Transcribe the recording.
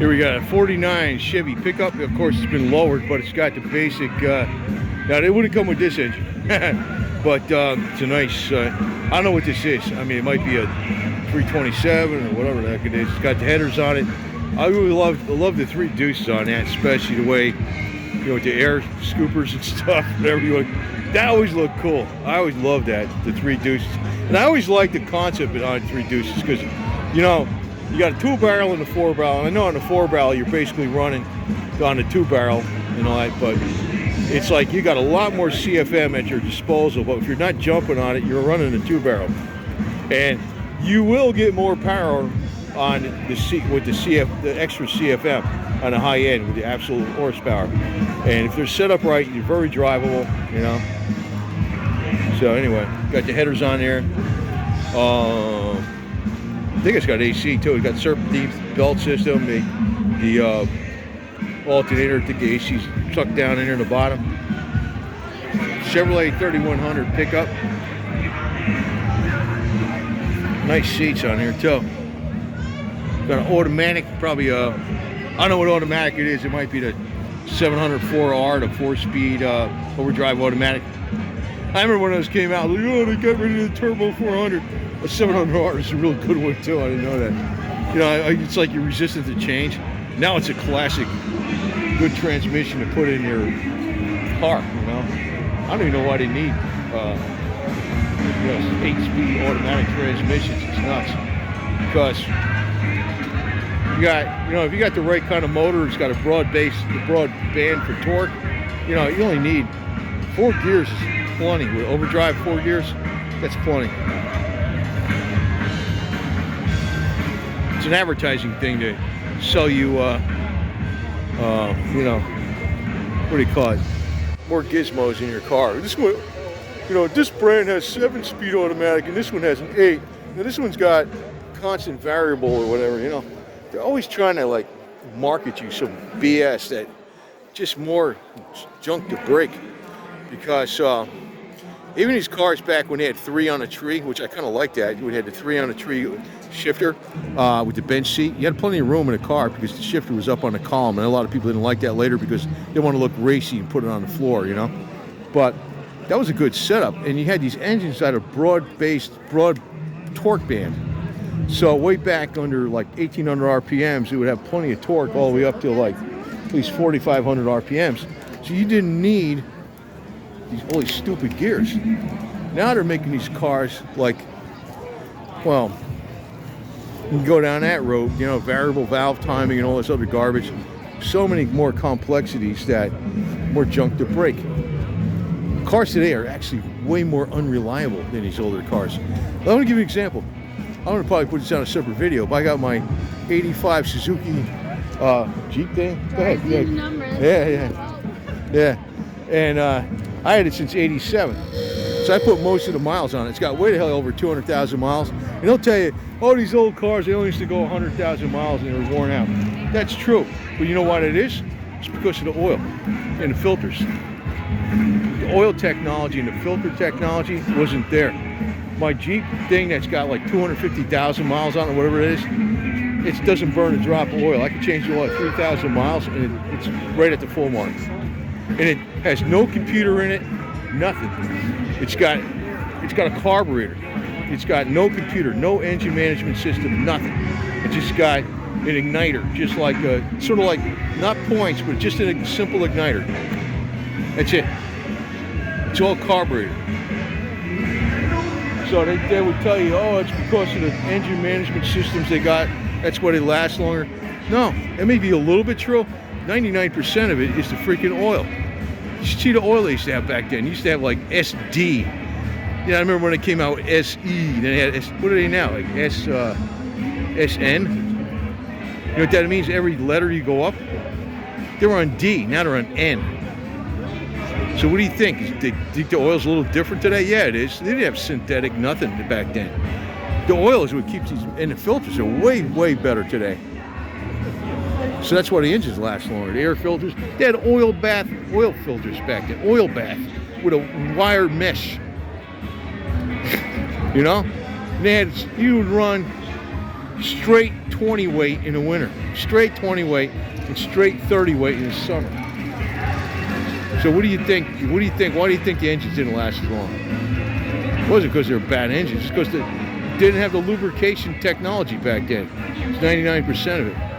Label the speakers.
Speaker 1: Here we got a 49 Chevy Pickup. Of course, it's been lowered, but it's got the basic. Now, it wouldn't come with this engine, but it's a nice. I don't know what this is. I mean, it might be a 327 or whatever the heck it is. It's got the headers on it. I really love the three deuces on that, especially the way, you know, with the air scoopers and stuff. Whatever you want. That always looked cool. I always loved that, the three deuces, and I always liked the concept behind three deuces because, you know, you got a 2-barrel and a 4-barrel. And I know on the 4-barrel you're basically running on the 2-barrel and all that, but it's like you got a lot more CFM at your disposal. But if you're not jumping on it, you're running a 2-barrel, and you will get more power on the extra CFM on the high end with the absolute horsepower. And if they're set up right, you're very drivable, you know. So anyway, got the headers on there. I think it's got AC too. It's got serpentine belt system, the alternator. I think the AC's tucked down in here in the bottom. Chevrolet 3100 pickup. Nice seats on here too. Got an automatic, probably I don't know what automatic it is. It might be the 704R, the 4-speed overdrive automatic. I remember when those came out, like, oh, they got rid of the turbo 400. A 700R is a real good one too. I didn't know that. You know, it's like you're resistant to change. Now it's a classic, good transmission to put in your car. You know, I don't even know why they need 8-speed automatic transmissions. It's nuts because you got, you know, if you got the right kind of motor, it's got a broad base, the broad band for torque. You know, you only need 4 gears is plenty. With overdrive 4 gears, that's plenty. It's an advertising thing to sell you, you know, what do you call it? More gizmos in your car. This one, you know, this brand has 7-speed automatic, and this one has an 8. Now this one's got constant variable or whatever. You know, they're always trying to like market you some BS that just more junk to break. Because even these cars back when they had 3 on a tree, which I kind of like that, we had the 3 on a tree shifter with the bench seat. You had plenty of room in the car because the shifter was up on the column, and a lot of people didn't like that later because they want to look racy and put it on the floor, you know. But that was a good setup, and you had these engines that are broad torque band. So way back under like 1,800 RPMs, it would have plenty of torque all the way up to like at least 4,500 RPMs. So you didn't need all these stupid gears. Now they're making these cars like, well, you can go down that road, you know, variable valve timing and all this other garbage. So many more complexities that more junk to break. Cars today are actually way more unreliable than these older cars. I'm going to give you an example. I'm going to probably put this on a separate video, but I got my 85 Suzuki Jeep thing. Go ahead. Yeah. And I had it since '87. So I put most of the miles on it. It's got way the hell over 200,000 miles. And they'll tell you, oh, these old cars, they only used to go 100,000 miles and they were worn out. That's true. But you know what it is? It's because of the oil and the filters. The oil technology and the filter technology wasn't there. My Jeep thing that's got like 250,000 miles on it, whatever it is, it doesn't burn a drop of oil. I can change the oil at 3,000 miles and it's right at the full mark. And it has no computer in it, nothing. It's got a carburetor. It's got no computer, no engine management system, nothing. It's just got an igniter, just like sort of like, not points, but just a simple igniter. That's it. It's all carburetor. So they would tell you, oh, it's because of the engine management systems they got, that's why they last longer. No, it may be a little bit true. 99% of it is the freaking oil. You should see the oil they used to have back then. You used to have like SD. Yeah, I remember when it came out with SE. Then they had what are they now? Like SN? You know what that means? Every letter you go up, they were on D. Now they're on N. So what do you think? Do you think the oil's a little different today? Yeah, it is. They didn't have synthetic nothing back then. The oil is what keeps these, and the filters are way, way better today. So that's why the engines last longer. The air filters, they had oil filters back then. Oil bath with a wire mesh. You know? And they had, you would run straight 20 weight in the winter, straight 20 weight, and straight 30 weight in the summer. So what do you think? What do you think? Why do you think the engines didn't last as long? It wasn't because they were bad engines. It's because they didn't have the lubrication technology back then. It's 99% of it.